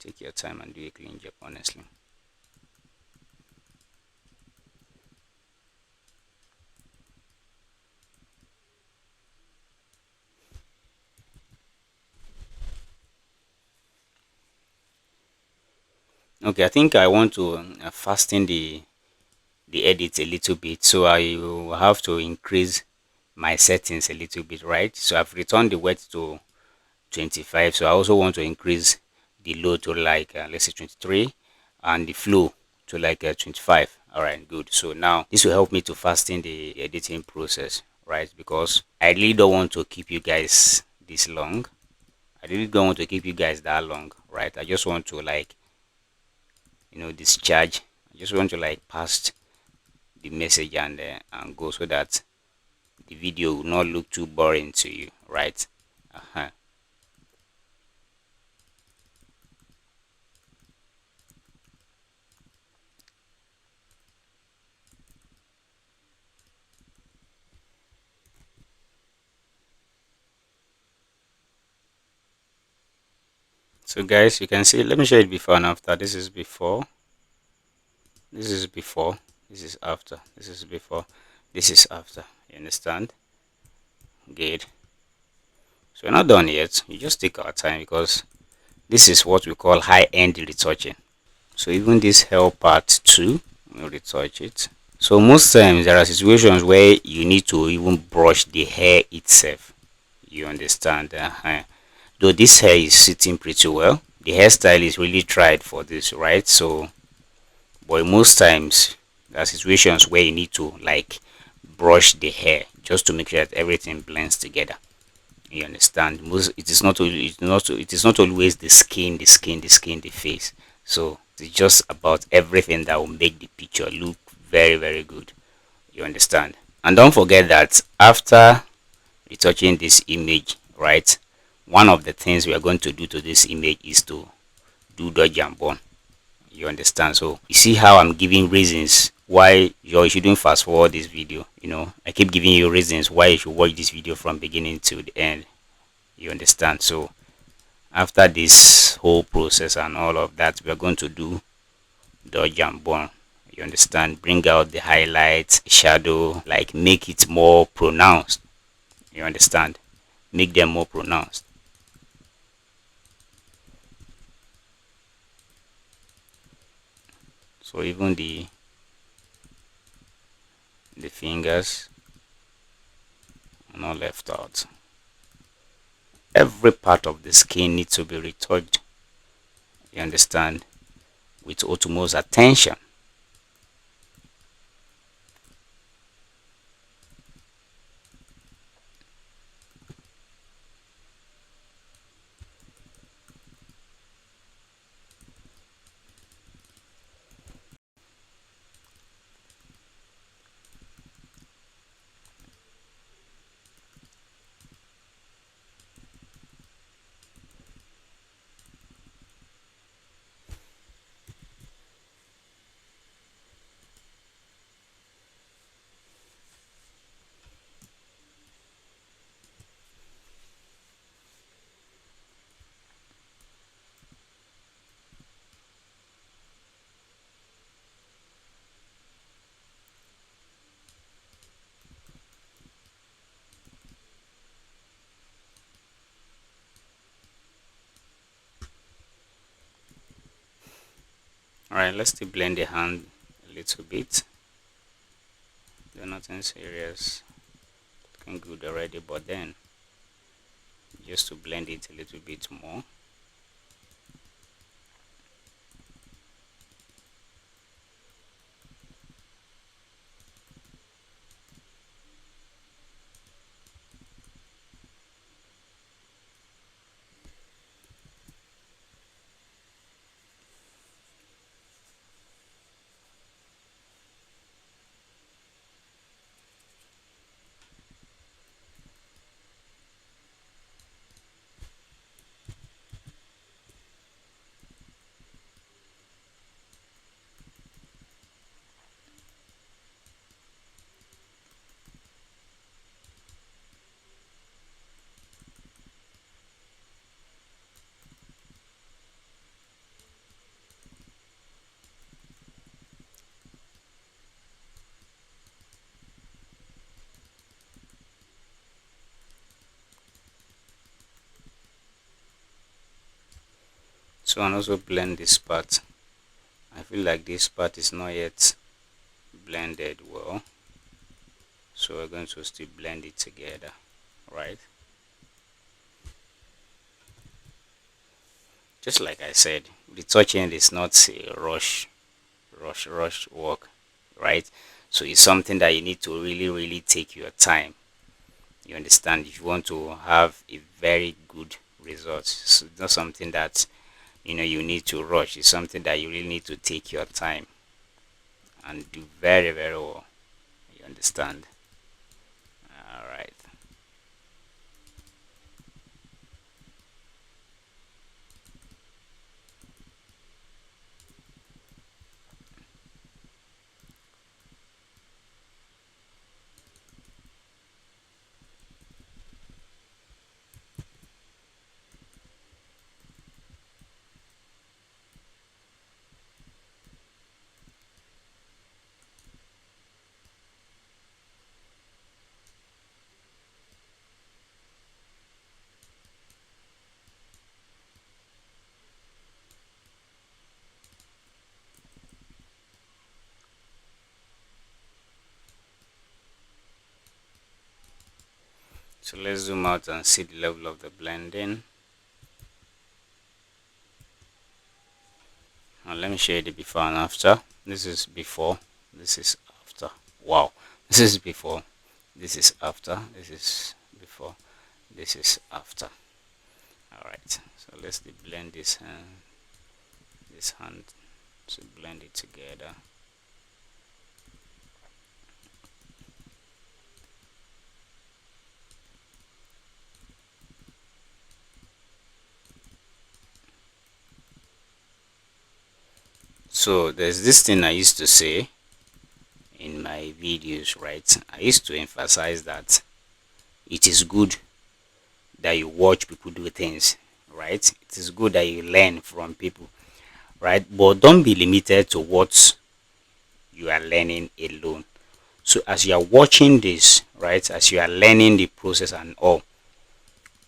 Take your time and do a clean job, honestly. Okay, I think I want to fasten the edit a little bit, so I will have to increase my settings a little bit, right? So I've returned the width to 25, so I also want to increase the load to like let's say 23, and the flow to like 25. All right, good. So now this will help me to fasten the editing process, right? Because I really don't want to keep you guys this long. I really don't want to keep you guys that long, right? I just want to like, discharge. I just want to like pass the message and go, so that the video will not look too boring to you, right? Uh-huh. So guys, you can see, let me show it before and after. This is before, this is before, this is after, this is before, this is after. You understand? Good. So we're not done yet. You just take our time, because this is what we call high-end retouching. So even this hair part too, we'll retouch it. So most times there are situations where you need to even brush the hair itself. You understand? Though this hair is sitting pretty well, the hairstyle is really tried for this, right? So, but most times there are situations where you need to like brush the hair just to make sure that everything blends together. You understand? Most it is not it is not always the skin, the face. So it's just about everything that will make the picture look very, very good. You understand? And don't forget that after retouching this image, right? One of the things we are going to do to this image is to do dodge and burn. You understand? So you see how I'm giving reasons why you shouldn't fast forward this video. I keep giving you reasons why you should watch this video from beginning to the end. You understand? So after this whole process and all of that, we are going to do dodge and burn. You understand? Bring out the highlights, shadow, like make it more pronounced. You understand? Make them more pronounced. So even the fingers are not left out. Every part of the skin needs to be retouched. You understand? With utmost attention. Alright, let's still blend the hand a little bit. They're nothing serious. Looking good already, but then just to blend it a little bit more. So and also blend this part. I feel like this part is not yet blended well, so we're going to still blend it together, right? Just like I said, retouching is not a rush work, right? So it's something that you need to really take your time. You understand? If you want to have a very good result, so it's not something that you need to rush. It's something that you really need to take your time and do very, very well. You understand? All right. So let's zoom out and see the level of the blending. let me show you the before and after. This is before, this is after. Wow, this is before, this is after, this is before, this is after. All right, so let's blend this hand to blend it together. So there's this thing I used to say in my videos, right? I used to emphasize that it is good that you watch people do things, right? It is good that you learn from people, right? But don't be limited to what you are learning alone. So as you are watching this, right, as you are learning the process and all,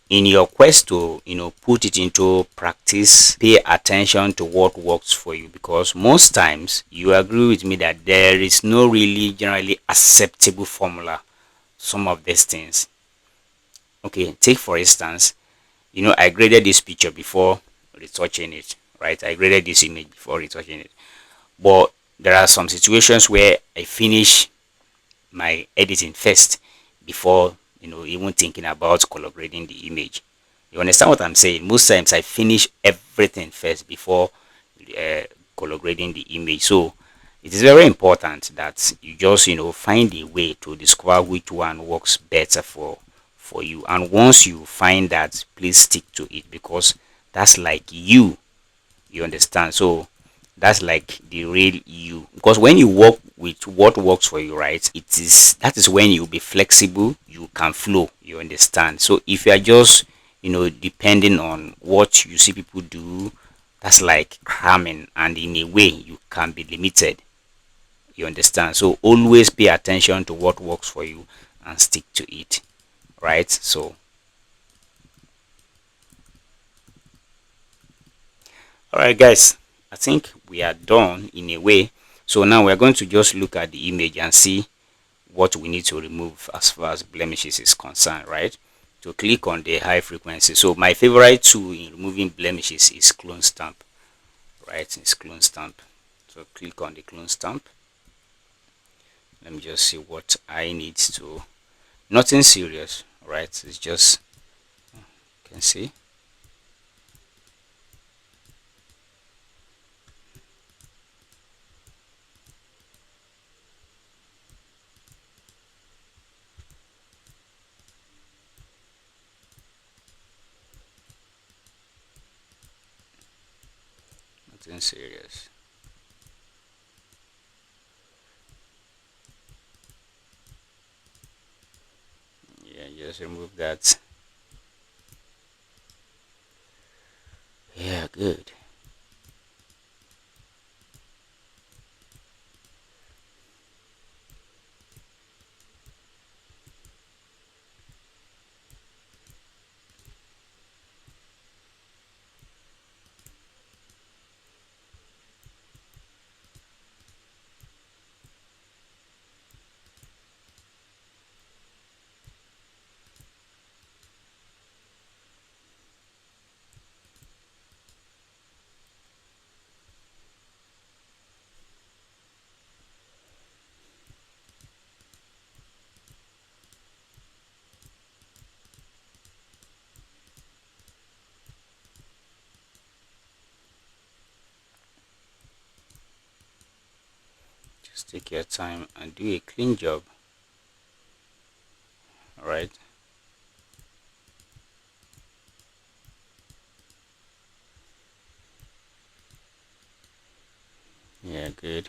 in your quest to put it into practice, pay attention to what works for you, because most times you agree with me that there is no really generally acceptable formula some of these things. Okay, take for instance, I graded this picture before retouching it, right? I graded this image before retouching it, but there are some situations where I finish my editing first before even thinking about color grading the image. You understand what I'm saying? Most times I finish everything first before uh, color grading the image. So it is very important that you just find a way to discover which one works better for you, and once you find that, please stick to it, because that's like you understand. So that's like the real you, because when you work with what works for you, right, that is when you'll be flexible, you can flow, you understand. So if you are just depending on what you see people do, that's like cramming, and in a way you can be limited, you understand. So always pay attention to what works for you and stick to it, right? So all right, guys, I think we are done in a way. So now we're going to just look at the image and see what we need to remove as far as blemishes is concerned, right? To click on the high frequency. So my favorite tool in removing blemishes is clone stamp, right? It's clone stamp. So click on the clone stamp. Let me just see what I need to. Nothing serious, right? It's just, you can see. Nothing serious. Yeah, just remove that. Yeah, good. Just take your time and do a clean job. All right. Yeah, good.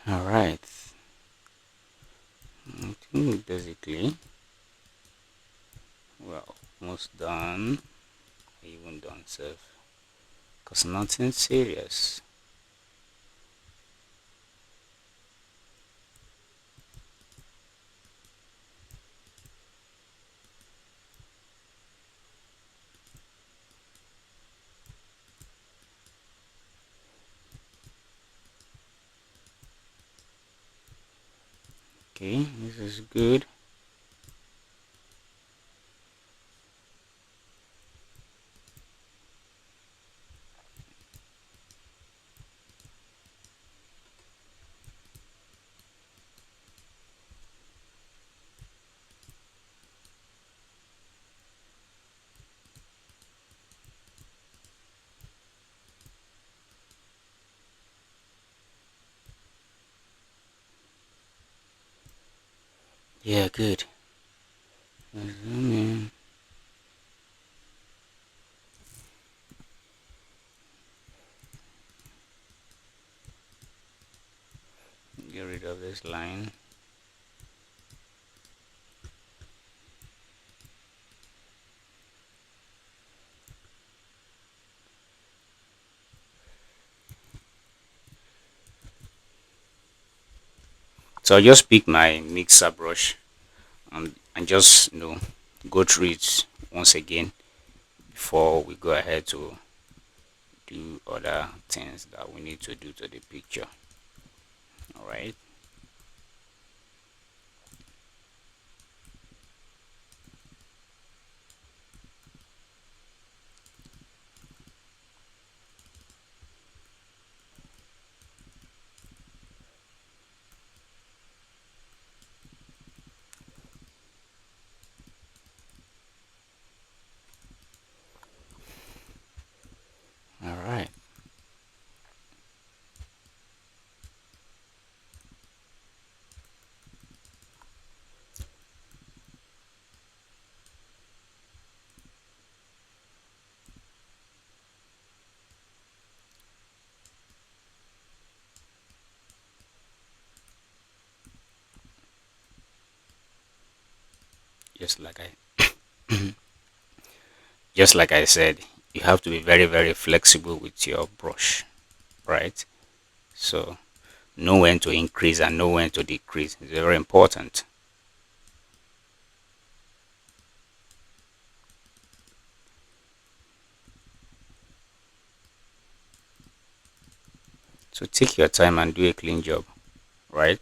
All right. I think basically we're almost done. Even done, self, because nothing serious. Okay, this is good. Yeah, good. Zoom in. Get rid of this line. So I'll just pick my mixer brush and just go through it once again before we go ahead to do other things that we need to do to the picture. All right. All right. Just like I just like I said, you have to be very very flexible with your brush, right? So know when to increase and know when to decrease. It's very important. So take your time and do a clean job, right?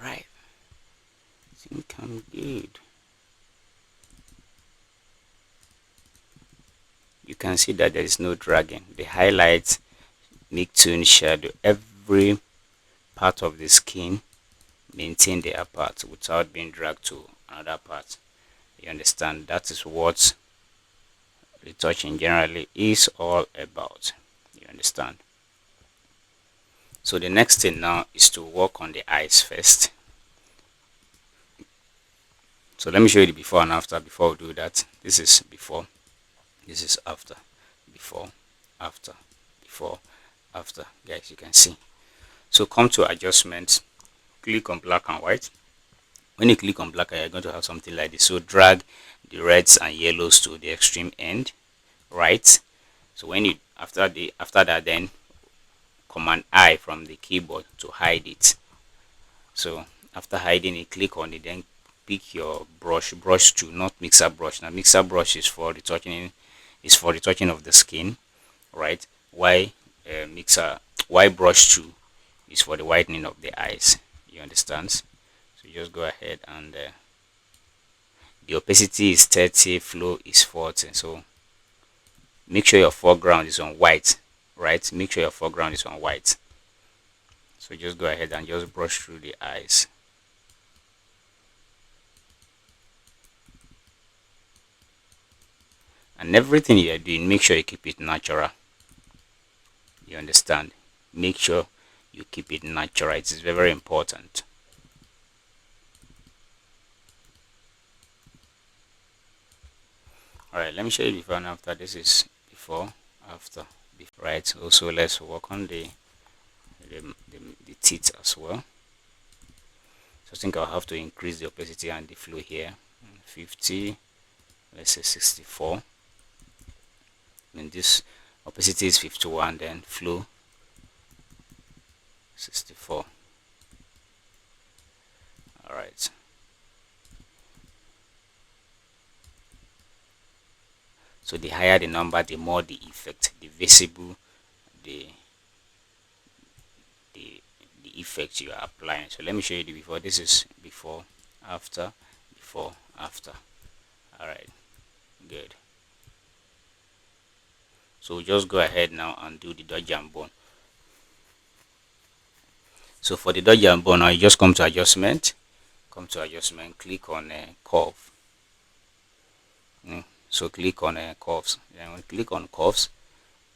All right. I think I'm good. You can see that there is no dragging. The highlights, mid-tone, shadow, every part of the skin maintain their part without being dragged to another part. You understand? That is what retouching generally is all about. You understand? So the next thing now is to work on the eyes first. So let me show you the before and after before we do that. This is before, this is after, before, after, before, after. Guys, you can see. So come to adjustments, click on black and white. When you click on black, you're going to have something like this. So drag the reds and yellows to the extreme end, right? So when you after that, then command I from the keyboard to hide it. So after hiding it, click on it, then pick your brush tool, not mixer brush. Now mixer brush is for retouching of the skin, right? Why brush tool is for the whitening of the eyes. You understand? So you just go ahead and the opacity is 30, flow is 40. So make sure your foreground is on white, right? Make sure your foreground is on white. So just go ahead and just brush through the eyes. And everything you're doing, make sure you keep it natural. You understand? Make sure you keep it natural. It is very, very important. Alright, let me show you before and after. This is before, after, before, right? Also, let's work on the teeth as well. So I think I'll have to increase the opacity and the flow here. 50, let's say 64. And this opacity is 51, then flow 64. All right. So the higher the number, the more the effect, the visible, the the the effect you are applying. So let me show you the before. This is before, after, before, after. All right, good. So we'll just go ahead now and do the dodge and bone. So for the dodge and bone, now you just come to adjustment, click on curve. So click on curves. Then when you click on curves,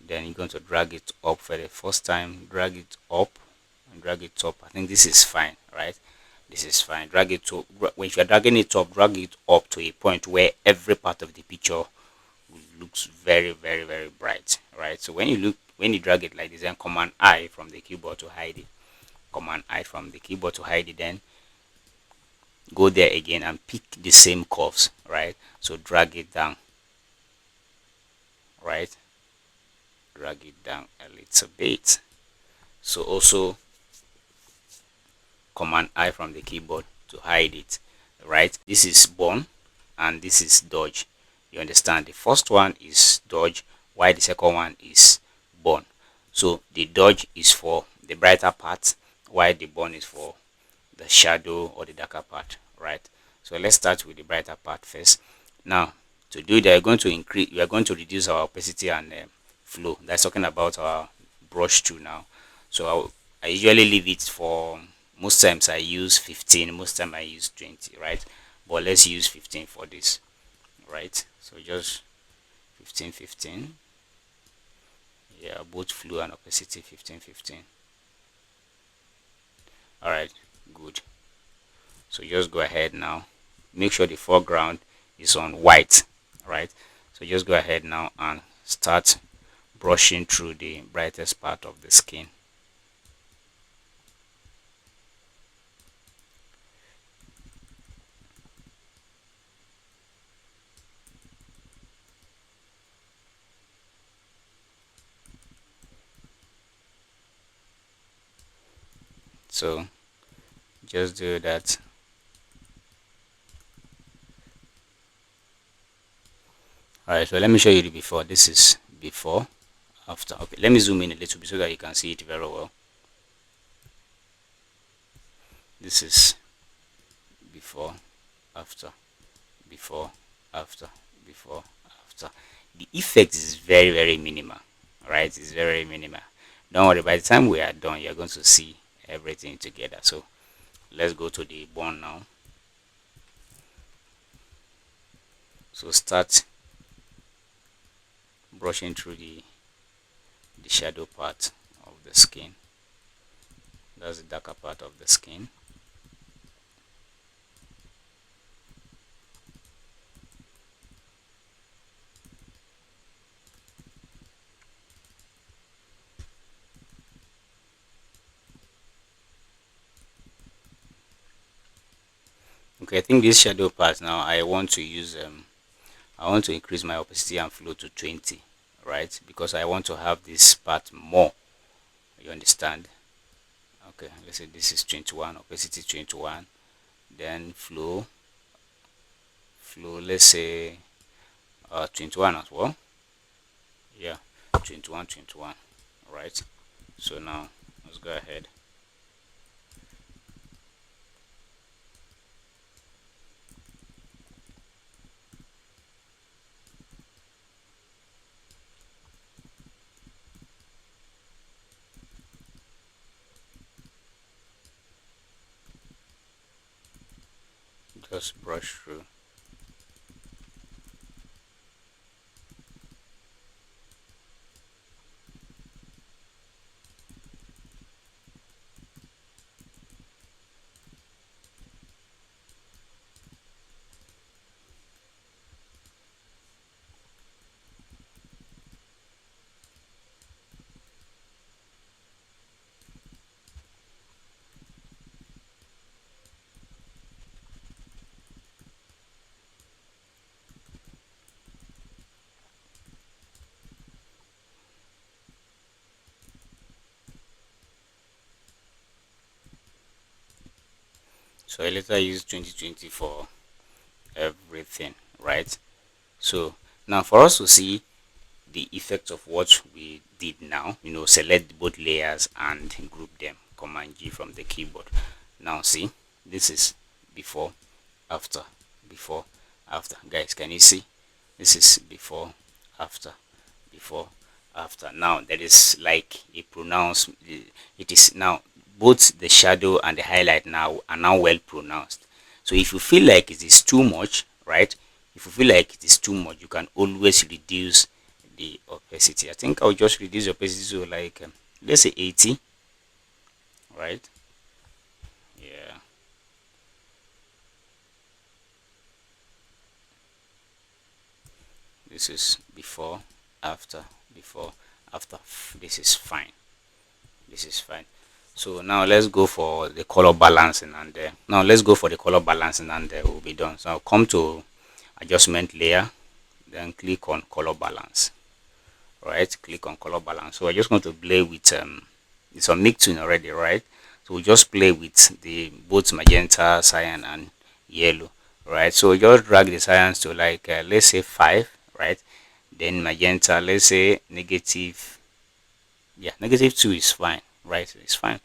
then you're going to drag it up for the first time. Drag it up and drag it up. I think this is fine, right? This is fine. Drag it to, when you are dragging it up, drag it up to a point where every part of the picture looks very, very, very bright, right? So when you drag it like this, then Command I from the keyboard to hide it. Command I from the keyboard to hide it. Then go there again and pick the same curves, right? So drag it down, right? Drag it down a little bit. So also Command I from the keyboard to hide it, right? This is bone and this is dodge. You understand? The first one is dodge, while the second one is bone. So the dodge is for the brighter part, while the bone is for the shadow or the darker part, right? So let's start with the brighter part first. Now to do that, we are going to reduce our opacity and flow. That's talking about our brush tool now. So I usually leave it for, most times I use 15, most time I use 20, right? But let's use 15 for this, right? So just 15, 15. Yeah, both flow and opacity 15, 15. All right, good. So just go ahead now, make sure the foreground is on white, right? So just go ahead now and start brushing through the brightest part of the skin. So just do that. All right, so let me show you the before. This is before, after. Okay, let me zoom in a little bit so that you can see it very well. This is before, after, before, after, before, after. The effect is very, very minimal, right? It's very minimal. Don't worry, by the time we are done, you're going to see everything together. So let's go to the bone now. So start brushing through the shadow part of the skin. That's the darker part of the skin. Okay, I think this shadow part now I want to use I want to increase my opacity and flow to 20, right? Because I want to have this part more. You understand? Okay, let's say this is 21, opacity 21, then flow, let's say 21 as well. Yeah, 21, 21. All right. So now let's go ahead. Just brush through. So I later use 2020 for everything, right? So now for us to see the effect of what we did now, select both layers and group them. Command G from the keyboard. Now see, this is before, after, before, after. Guys, can you see? This is before, after, before, after. Now there is like a pronounce. It is now both the shadow and the highlight now are now well pronounced. So if you feel like it is too much, right? If you feel like it is too much, you can always reduce the opacity. I think I'll just reduce the opacity to like let's say 80, right? Yeah. This is before, after, before, after. This is fine. This is fine. So now let's go for the color balancing, and we'll be done. So I'll come to adjustment layer, then click on color balance. Right, click on color balance. So I just want to play with it's on mixing already, right? So we just play with the both magenta, cyan, and yellow, right? So we just drag the cyans to like let's say 5, right? Then magenta, let's say negative, yeah, negative 2 is fine, right? It's fine.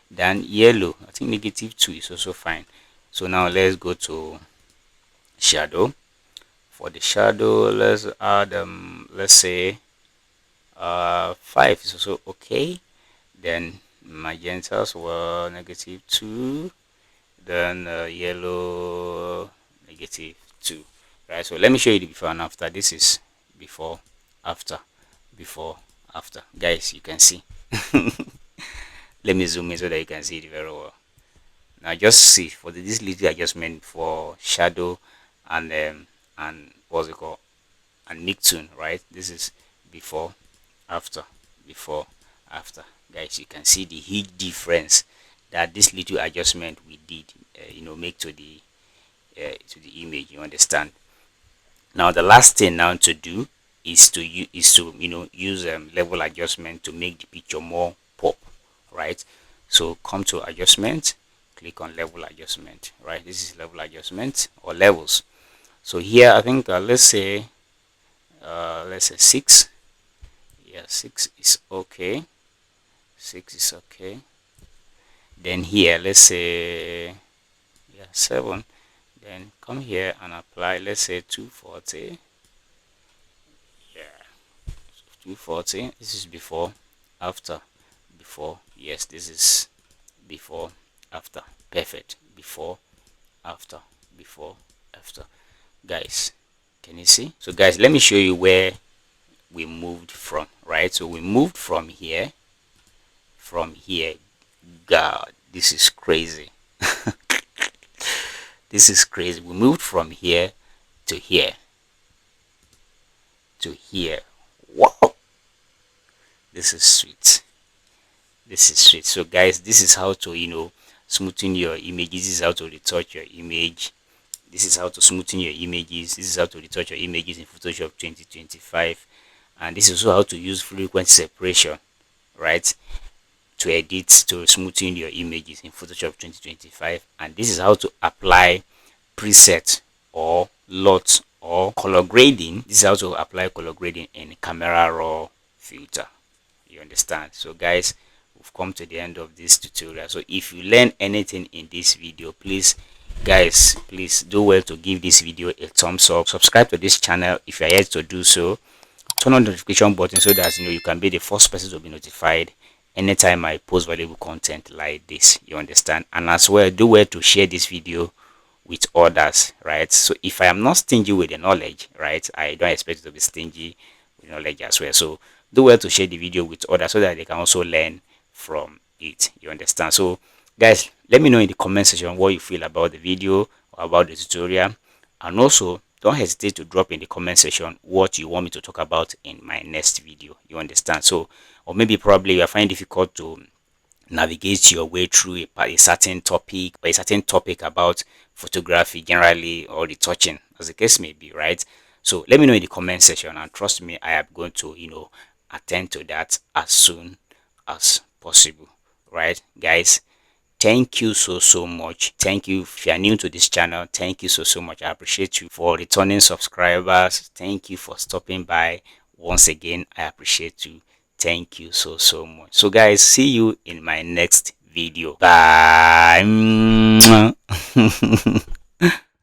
Then yellow, I think negative 2 is also fine. So now let's go to shadow. For the shadow, let's add let's say 5 is also okay. Then magentas were negative 2, then yellow negative 2, right? So let me show you the before and after. This is before, after, before, after. Guys, you can see. Let me zoom in so that you can see it very well. Now just see for this little adjustment for shadow and what's it called, and Nicktoon, right? This is before, after, before, after. Guys, you can see the huge difference that this little adjustment we did make to the image. You understand? Now the last thing now to do is to use level adjustment to make the picture more pop, right? So come to adjustment, click on level adjustment, right? This is level adjustment or levels. So here I think let's say 6. Yeah, 6 is okay. 6 is okay. Then here let's say, yeah, 7. Then come here and apply, let's say 240. Yeah, 240. This is before, after, before. Yes, this is before, after. Perfect. Before, after, before, after. Guys, can you see? So guys, let me show you where we moved from, right? So we moved from here. God, this is crazy. This is crazy. We moved from here to here to here. Wow, this is sweet. This is sweet. So guys, this is how to smoothen your images. This is how to retouch your image. This is how to smoothen your images. This is how to retouch your images in Photoshop 2025. And this is also how to use frequency separation, right, to edit, to smoothen your images in Photoshop 2025. And this is how to apply preset or LUT or color grading. This is how to apply color grading in Camera Raw filter. You understand? So guys, we've come to the end of this tutorial. So if you learn anything in this video, please guys, please do well to give this video a thumbs up. Subscribe to this channel if you are yet to do so. Turn on the notification button so that you can be the first person to be notified anytime I post valuable content like this. You understand? And as well, do well to share this video with others, right? So if I am not stingy with the knowledge, right, I don't expect you to be stingy with knowledge as well. So do well to share the video with others so that they can also learn from it. You understand? So guys, let me know in the comment section what you feel about the video or about the tutorial, and also don't hesitate to drop in the comment section what you want me to talk about in my next video. You understand? So, or maybe probably you are finding difficult to navigate your way through a certain topic, or a certain topic about photography generally, or retouching, as the case may be, right? So let me know in the comment section, and trust me, I am going to attend to that as soon as possible, right guys? Thank you so much. Thank you. If you are new to this channel, thank you so much. I appreciate you. For returning subscribers, thank you for stopping by. Once again, I appreciate you. Thank you so much. So guys, see you in my next video. Bye.